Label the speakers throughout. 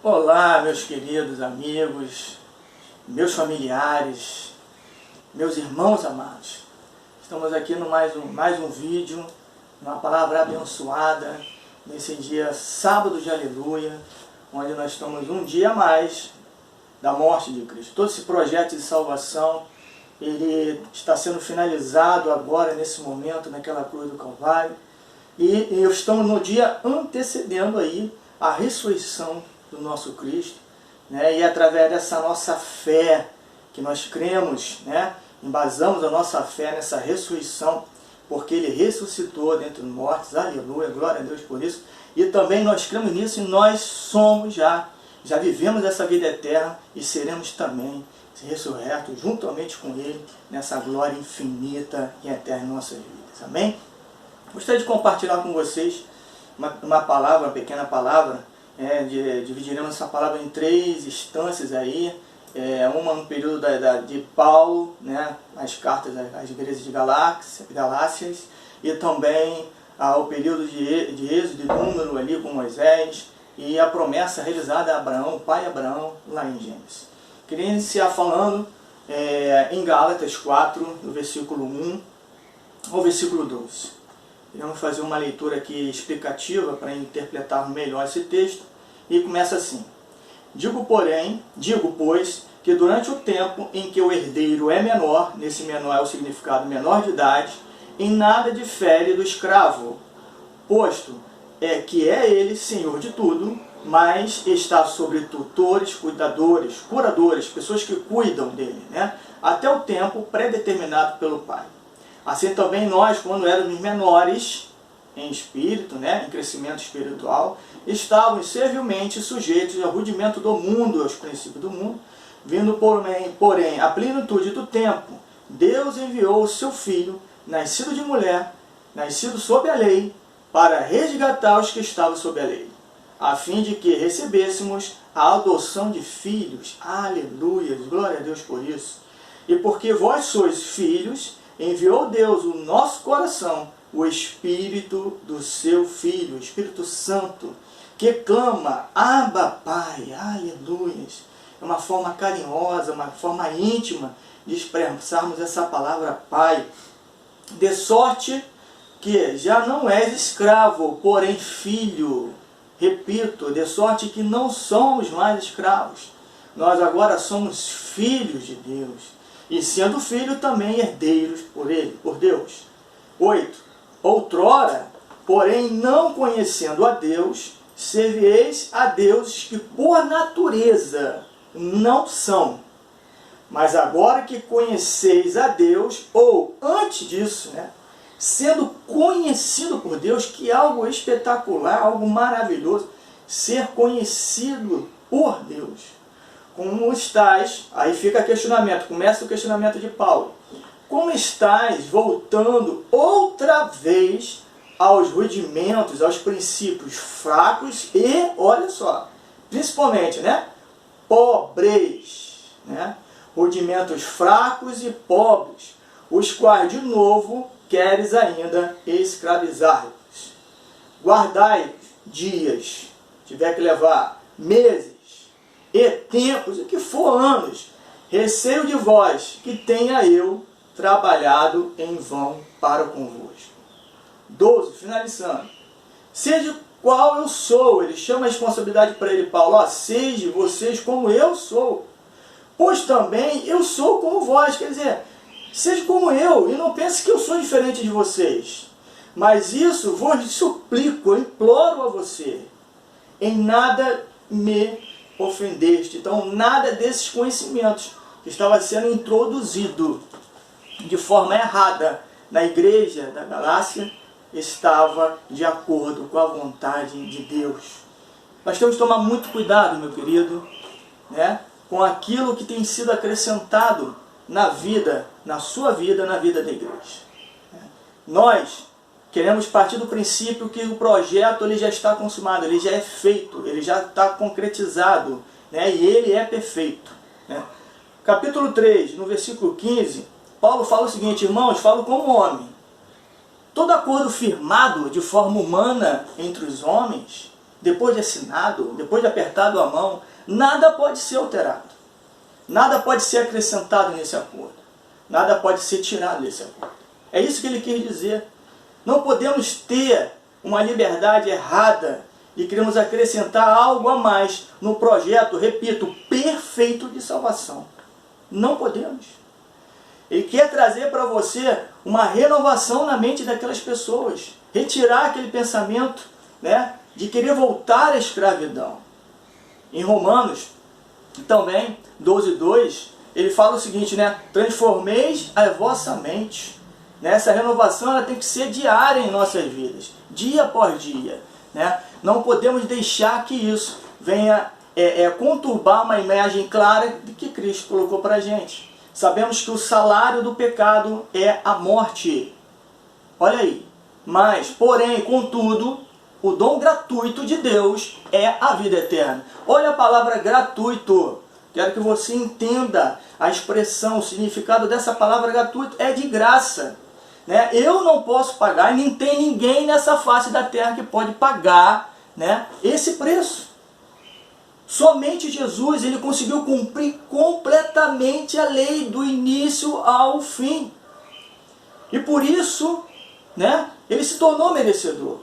Speaker 1: Olá, meus queridos amigos, meus familiares, meus irmãos amados. Estamos aqui no mais um vídeo, uma palavra abençoada, nesse dia sábado de aleluia, onde nós estamos um dia a mais da morte de Cristo. Todo esse projeto de salvação, ele está sendo finalizado agora, nesse momento, naquela cruz do Calvário. E estamos no dia antecedendo aí a ressurreição do nosso Cristo, né? E através dessa nossa fé, que nós cremos, né? Embasamos a nossa fé nessa ressurreição, porque Ele ressuscitou dentre os mortos, aleluia, glória a Deus por isso. E também nós cremos nisso e nós somos já vivemos essa vida eterna e seremos também ressurretos juntamente com Ele nessa glória infinita e eterna em nossas vidas. Amém? Gostaria de compartilhar com vocês uma palavra, uma pequena palavra. Dividiremos essa palavra em 3 instâncias aí. Uma no período de Paulo, né, as cartas às igrejas de Galácias, e também ao período de Êxodo, de Número ali com Moisés, e a promessa realizada a Abraão, o pai Abraão, lá em Gênesis. Queria iniciar falando em Gálatas 4, do versículo 1 ao versículo 12. Vamos fazer uma leitura aqui explicativa para interpretar melhor esse texto. E começa assim: Digo, pois, que durante o tempo em que o herdeiro é menor, nesse menor é o significado menor de idade, em nada difere do escravo, posto que é ele senhor de tudo, mas está sobre tutores, curadores, pessoas que cuidam dele, né? Até o tempo predeterminado pelo Pai. Assim também nós, quando éramos menores em espírito, né, em crescimento espiritual, estávamos servilmente sujeitos ao rudimento do mundo, aos princípios do mundo, vindo porém à plenitude do tempo, Deus enviou o seu Filho, nascido de mulher, nascido sob a lei, para resgatar os que estavam sob a lei, a fim de que recebêssemos a adoção de filhos. Aleluia, glória a Deus por isso. E porque vós sois filhos, enviou Deus o nosso coração, o Espírito do seu Filho, o Espírito Santo, que clama, Abba, Pai, aleluia. É uma forma carinhosa, uma forma íntima de expressarmos essa palavra Pai. De sorte que já não és escravo, porém filho. Repito, de sorte que não somos mais escravos. Nós agora somos filhos de Deus. E sendo filho, também herdeiros por Ele, por Deus. 8. Outrora, porém, não conhecendo a Deus, servieis a deuses que por natureza não são. Mas agora que conheceis a Deus, ou antes disso, né, sendo conhecido por Deus, que é algo espetacular, algo maravilhoso, ser conhecido por Deus. Como estáis, aí fica questionamento, começa o questionamento de Paulo. Como estáis voltando outra vez aos rudimentos, aos princípios fracos e, olha só, principalmente, né, pobres, né, rudimentos fracos e pobres, os quais de novo queres ainda escravizar-vos. Guardai dias, tiver que levar meses, e tempos, e que for anos, receio de vós, que tenha eu trabalhado em vão para convosco. 12, finalizando. Seja qual eu sou, ele chama a responsabilidade para ele, Paulo, seja vocês como eu sou, pois também eu sou como vós, quer dizer, seja como eu, e não pense que eu sou diferente de vocês, mas isso vos suplico, eu imploro a você, em nada me ofendeste. Então, nada desses conhecimentos que estava sendo introduzido de forma errada na igreja da Galácia estava de acordo com a vontade de Deus. Nós temos que tomar muito cuidado, meu querido, né, com aquilo que tem sido acrescentado na vida, na sua vida, na vida da igreja. Nós queremos partir do princípio que o projeto ele já está consumado, ele já é feito, ele já está concretizado, né? E ele é perfeito, né? Capítulo 3, no versículo 15, Paulo fala o seguinte: irmãos, falo como homem. Todo acordo firmado de forma humana entre os homens depois de assinado, depois de apertado a mão, nada pode ser alterado. Nada pode ser acrescentado nesse acordo. Nada pode ser tirado desse acordo. É isso que ele quis dizer. Não podemos ter uma liberdade errada e queremos acrescentar algo a mais no projeto, repito, perfeito de salvação. Não podemos. Ele quer trazer para você uma renovação na mente daquelas pessoas. Retirar aquele pensamento, né, de querer voltar à escravidão. Em Romanos, também, 12:2, ele fala o seguinte, né, transformeis a vossa mente. Essa renovação ela tem que ser diária em nossas vidas, dia após dia. Né? Não podemos deixar que isso venha conturbar uma imagem clara de que Cristo colocou para a gente. Sabemos que o salário do pecado é a morte. Olha aí. Mas, porém, contudo, o dom gratuito de Deus é a vida eterna. Olha a palavra gratuito. Quero que você entenda a expressão, o significado dessa palavra gratuito. É de graça. Né? Eu não posso pagar, e nem tem ninguém nessa face da terra que pode pagar, né, esse preço. Somente Jesus, ele conseguiu cumprir completamente a lei do início ao fim. E por isso, né, ele se tornou merecedor.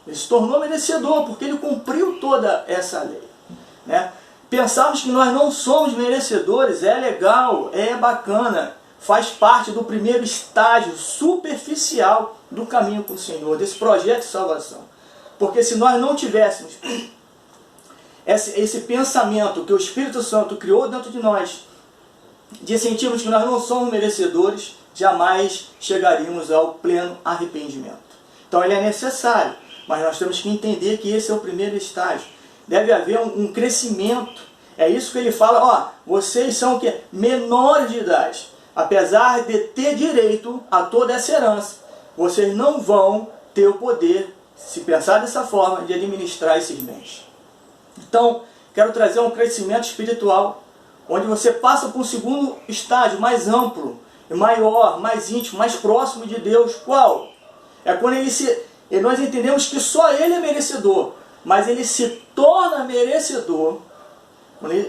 Speaker 1: Ele se tornou merecedor porque ele cumpriu toda essa lei. Né? Pensarmos que nós não somos merecedores é legal, é bacana. Faz parte do primeiro estágio superficial do caminho com o Senhor, desse projeto de salvação. Porque se nós não tivéssemos esse pensamento que o Espírito Santo criou dentro de nós, de sentirmos que nós não somos merecedores, jamais chegaríamos ao pleno arrependimento. Então ele é necessário, mas nós temos que entender que esse é o primeiro estágio. Deve haver um crescimento. É isso que ele fala, ó, vocês são o quê? Menores de idade. Apesar de ter direito a toda essa herança, vocês não vão ter o poder, se pensar dessa forma, de administrar esses bens. Então, quero trazer um crescimento espiritual, onde você passa por um segundo estágio mais amplo, maior, mais íntimo, mais próximo de Deus. Qual? É quando nós entendemos que só Ele é merecedor, mas Ele se torna merecedor.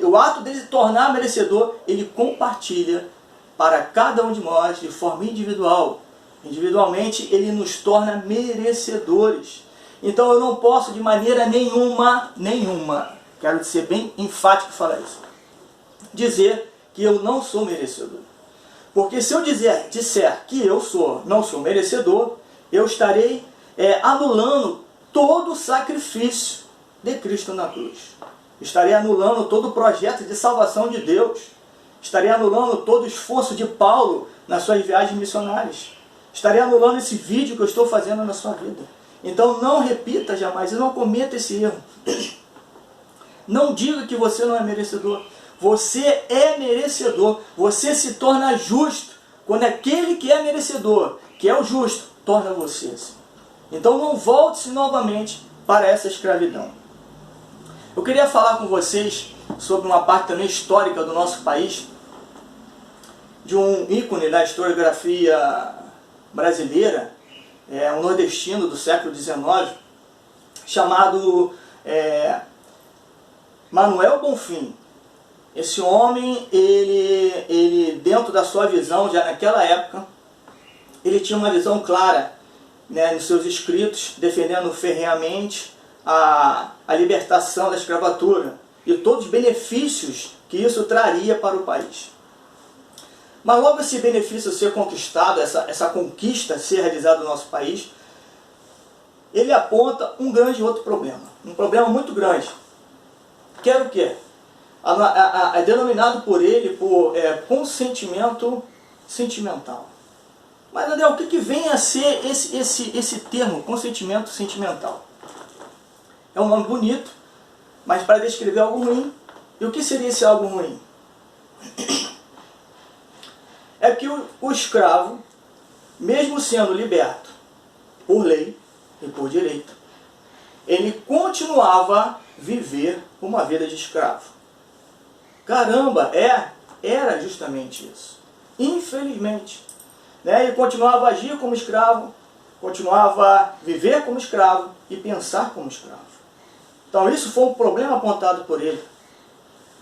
Speaker 1: O ato dele se tornar merecedor, Ele compartilha para cada um de nós de forma individual. Individualmente, Ele nos torna merecedores. Então eu não posso de maneira nenhuma, quero ser bem enfático em falar isso, dizer que eu não sou merecedor. Porque se eu disser que eu não sou merecedor, eu estarei anulando todo o sacrifício de Cristo na cruz. Estarei anulando todo o projeto de salvação de Deus. Estarei anulando todo o esforço de Paulo nas suas viagens missionárias. Estarei anulando esse vídeo que eu estou fazendo na sua vida. Então não repita jamais, e não cometa esse erro. Não diga que você não é merecedor. Você é merecedor. Você se torna justo quando aquele que é merecedor, que é o justo, torna você assim. Então não volte-se novamente para essa escravidão. Eu queria falar com vocês sobre uma parte também histórica do nosso país, de um ícone da historiografia brasileira, um nordestino do século XIX, chamado Manuel Bonfim. Esse homem, ele dentro da sua visão, já naquela época, ele tinha uma visão clara, né, nos seus escritos, defendendo ferrenhamente a libertação da escravatura e todos os benefícios que isso traria para o país. Mas logo esse benefício ser conquistado, essa conquista ser realizada no nosso país, ele aponta um grande outro problema. Um problema muito grande. Que era o quê? É denominado por ele por consentimento sentimental. Mas, André, o que vem a ser esse termo, consentimento sentimental? É um nome bonito, mas para descrever algo ruim. E o que seria esse algo ruim? É que o escravo, mesmo sendo liberto por lei e por direito, ele continuava a viver uma vida de escravo. Caramba, era justamente isso. Infelizmente. Né? Ele continuava a agir como escravo, continuava a viver como escravo e pensar como escravo. Então isso foi um problema apontado por ele.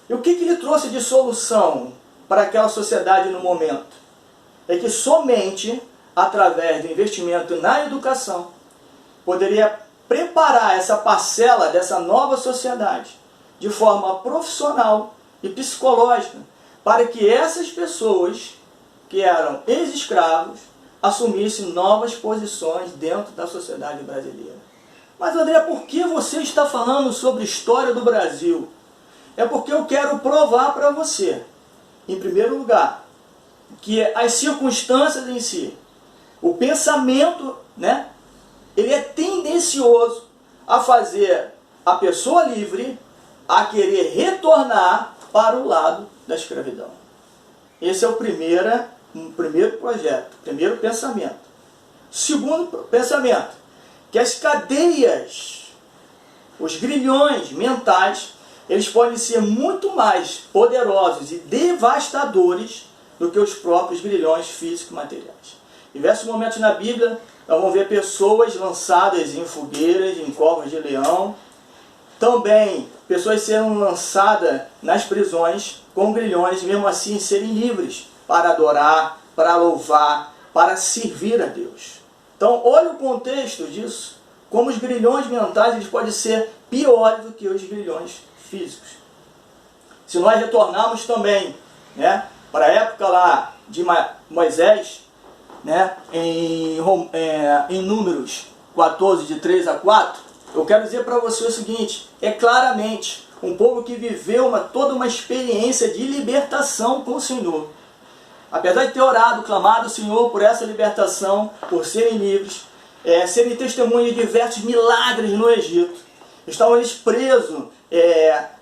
Speaker 1: E o que ele trouxe de solução para aquela sociedade no momento? É que somente através do investimento na educação poderia preparar essa parcela dessa nova sociedade de forma profissional e psicológica para que essas pessoas que eram ex-escravos assumissem novas posições dentro da sociedade brasileira. Mas André, por que você está falando sobre a história do Brasil? É porque eu quero provar para você, em primeiro lugar, que as circunstâncias em si, o pensamento, né, ele é tendencioso a fazer a pessoa livre a querer retornar para o lado da escravidão. Esse é o primeiro projeto, primeiro pensamento. Segundo pensamento, que as cadeias, os grilhões mentais, eles podem ser muito mais poderosos e devastadores do que os próprios grilhões físicos e materiais. Em diversos momentos na Bíblia, nós vamos ver pessoas lançadas em fogueiras, em covas de leão. Também, pessoas sendo lançadas nas prisões com grilhões, mesmo assim serem livres para adorar, para louvar, para servir a Deus. Então, olha o contexto disso, como os grilhões mentais eles podem ser piores do que os grilhões físicos. Se nós retornarmos também, né, para a época lá de Moisés, né, em Números 14, de 3 a 4, eu quero dizer para você o seguinte, é claramente um povo que viveu toda uma experiência de libertação com o Senhor. Apesar de ter orado, clamado ao Senhor por essa libertação, por serem livres, serem testemunhas de diversos milagres no Egito, estavam eles presos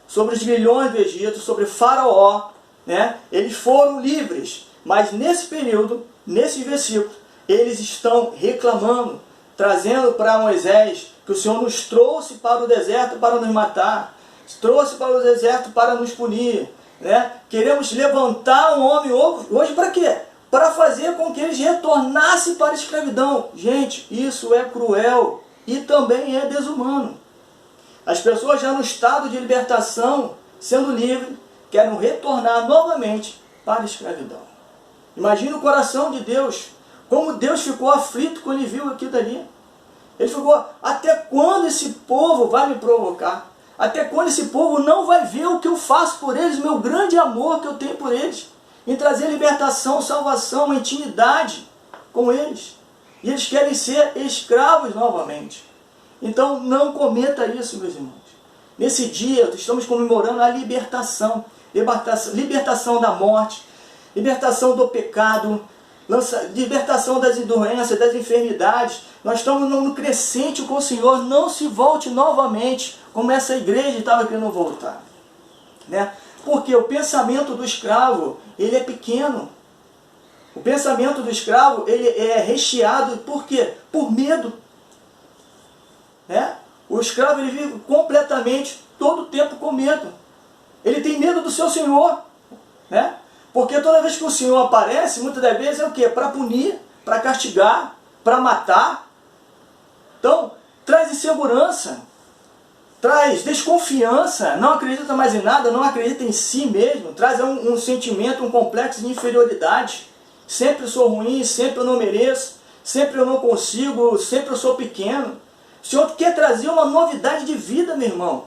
Speaker 1: sobre os grilhões do Egito, sobre Faraó, né? Eles foram livres, mas nesse período, nesse versículo, eles estão reclamando, trazendo para Moisés que o Senhor nos trouxe para o deserto para nos matar, trouxe para o deserto para nos punir, né? Queremos levantar um homem hoje para quê? Para fazer com que eles retornassem para a escravidão. Gente, isso é cruel e também é desumano. As pessoas já no estado de libertação, sendo livres, querem retornar novamente para a escravidão. Imagina o coração de Deus, como Deus ficou aflito quando ele viu aquilo dali. Ele ficou, até quando esse povo vai me provocar? Até quando esse povo não vai ver o que eu faço por eles, o meu grande amor que eu tenho por eles, em trazer libertação, salvação, uma intimidade com eles. E eles querem ser escravos novamente. Então não cometa isso, meus irmãos. Nesse dia estamos comemorando a libertação da morte, libertação do pecado, libertação das doenças, das enfermidades. Nós estamos no crescente com o Senhor. Não se volte novamente como essa igreja estava querendo voltar, né? Porque o pensamento do escravo, ele é pequeno. O pensamento do escravo, ele é recheado, por quê? Por medo, né? O escravo, ele vive completamente, todo o tempo com medo. Ele tem medo do seu senhor, né? Porque toda vez que o Senhor aparece, muitas das vezes é o quê? Para punir, para castigar, para matar. Então, traz insegurança, traz desconfiança, não acredita mais em nada, não acredita em si mesmo, traz um sentimento, um complexo de inferioridade. Sempre eu sou ruim, sempre eu não mereço, sempre eu não consigo, sempre eu sou pequeno. O Senhor quer trazer uma novidade de vida, meu irmão.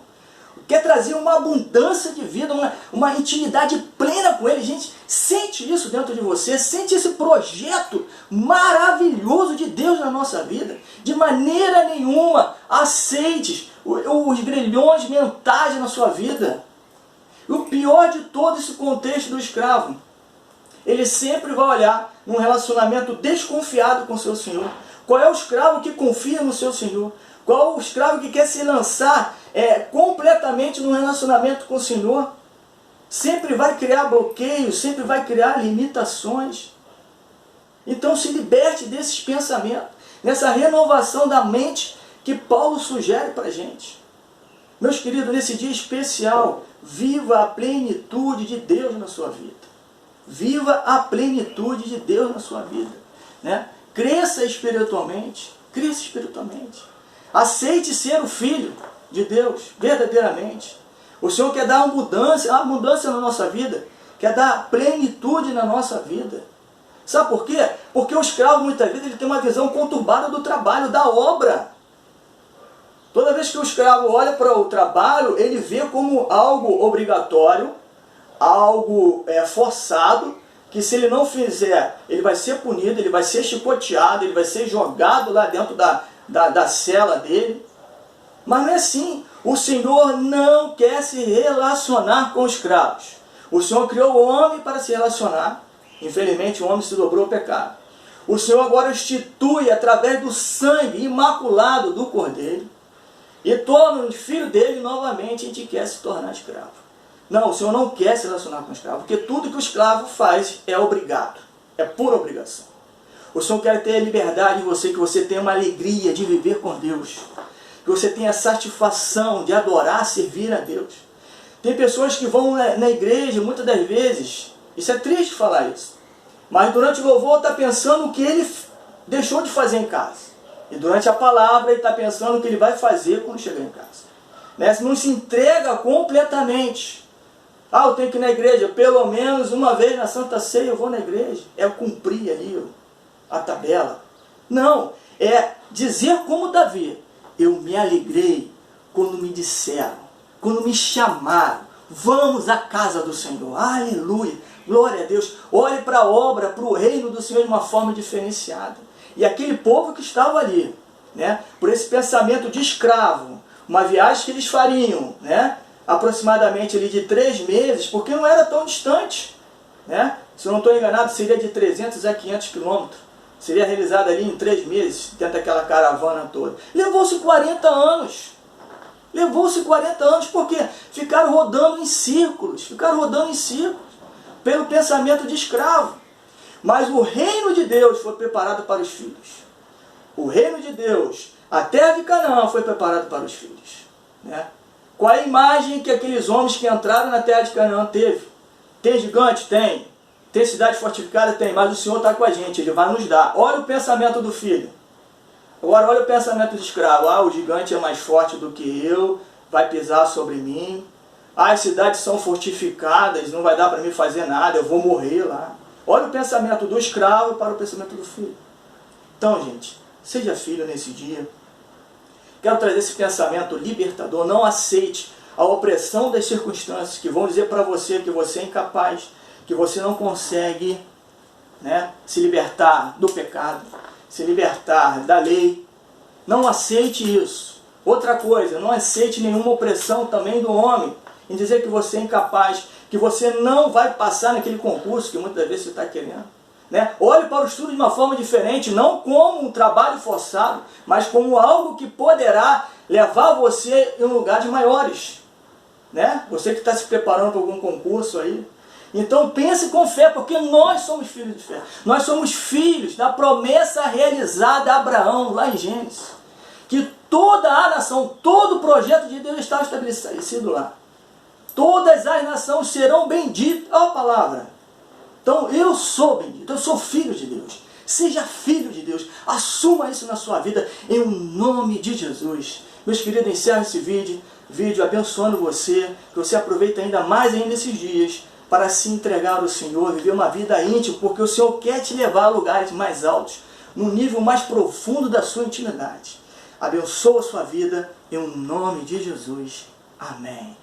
Speaker 1: Quer trazer uma abundância de vida, uma intimidade plena com Ele. Gente, sente isso dentro de você, sente esse projeto maravilhoso de Deus na nossa vida. De maneira nenhuma aceite os grilhões mentais na sua vida. E o pior de todo esse contexto do escravo, ele sempre vai olhar num relacionamento desconfiado com o seu senhor. Qual é o escravo que confia no seu senhor? Qual é o escravo que quer se lançar completamente no relacionamento com o Senhor? Sempre vai criar bloqueios, sempre vai criar limitações. Então se liberte desses pensamentos, nessa renovação da mente que Paulo sugere para a gente. Meus queridos, nesse dia especial, viva a plenitude de Deus na sua vida. Viva a plenitude de Deus na sua vida, né? Cresça espiritualmente, cresça espiritualmente. Aceite ser o filho, de Deus, verdadeiramente. O Senhor quer dar abundância na nossa vida, quer dar plenitude na nossa vida. Sabe por quê? Porque o escravo, muitas vezes, ele tem uma visão conturbada do trabalho, da obra. Toda vez que o escravo olha para o trabalho, ele vê como algo obrigatório, algo forçado, que se ele não fizer, ele vai ser punido, ele vai ser chicoteado, ele vai ser jogado lá dentro da cela dele. Mas não é assim. O Senhor não quer se relacionar com escravos. O Senhor criou o homem para se relacionar. Infelizmente o homem se dobrou ao pecado. O Senhor agora institui através do sangue imaculado do Cordeiro e torna-nos filho dele novamente. A gente quer se tornar escravo. Não, o Senhor não quer se relacionar com o escravo, porque tudo que o escravo faz é obrigado, é pura obrigação. O Senhor quer ter a liberdade em você, que você tenha uma alegria de viver com Deus, que você tenha a satisfação de adorar, servir a Deus. Tem pessoas que vão na igreja, muitas das vezes, isso é triste falar isso, mas durante o louvor está pensando o que ele deixou de fazer em casa. E durante a palavra ele está pensando o que ele vai fazer quando chegar em casa. Né? Não se entrega completamente. Eu tenho que ir na igreja, pelo menos uma vez na Santa Ceia eu vou na igreja. É cumprir ali a tabela. Não, é dizer como Davi: eu me alegrei quando me disseram, quando me chamaram, vamos à casa do Senhor. Aleluia, glória a Deus. Olhe para a obra, para o reino do Senhor de uma forma diferenciada. E aquele povo que estava ali, né, por esse pensamento de escravo, uma viagem que eles fariam, né, aproximadamente ali de 3 meses, porque não era tão distante, né? Se eu não estou enganado, seria de 300 a 500 quilômetros. Seria realizado ali em 3 meses, dentro daquela caravana toda. Levou-se 40 anos. Levou-se 40 anos, porque ficaram rodando em círculos, pelo pensamento de escravo. Mas o reino de Deus foi preparado para os filhos. O reino de Deus, a terra de Canaã foi preparado para os filhos, né? Qual a imagem que aqueles homens que entraram na terra de Canaã teve? Tem gigante? Tem. Tem cidade fortificada? Tem. Mas o Senhor está com a gente, Ele vai nos dar. Olha o pensamento do filho. Agora olha o pensamento do escravo. O gigante é mais forte do que eu, vai pisar sobre mim. As cidades são fortificadas, não vai dar para mim fazer nada, eu vou morrer lá. Olha o pensamento do escravo para o pensamento do filho. Então, gente, seja filho nesse dia. Quero trazer esse pensamento libertador. Não aceite a opressão das circunstâncias que vão dizer para você que você é incapaz, que você não consegue, né, se libertar do pecado, se libertar da lei. Não aceite isso. Outra coisa, não aceite nenhuma opressão também do homem em dizer que você é incapaz, que você não vai passar naquele concurso que muitas vezes você está querendo. Né? Olhe para o estudo de uma forma diferente, não como um trabalho forçado, mas como algo que poderá levar você em lugares maiores. Né? Você que está se preparando para algum concurso aí. Então pense com fé, porque nós somos filhos de fé. Nós somos filhos da promessa realizada a Abraão, lá em Gênesis. Que toda a nação, todo o projeto de Deus está estabelecido lá. Todas as nações serão benditas. Olha a palavra. Então eu sou bendito, eu sou filho de Deus. Seja filho de Deus. Assuma isso na sua vida em nome de Jesus. Meus queridos, encerro esse vídeo abençoando você, que você aproveite ainda mais esses dias para se entregar ao Senhor, viver uma vida íntima, porque o Senhor quer te levar a lugares mais altos, num nível mais profundo da sua intimidade. Abençoa a sua vida em nome de Jesus. Amém.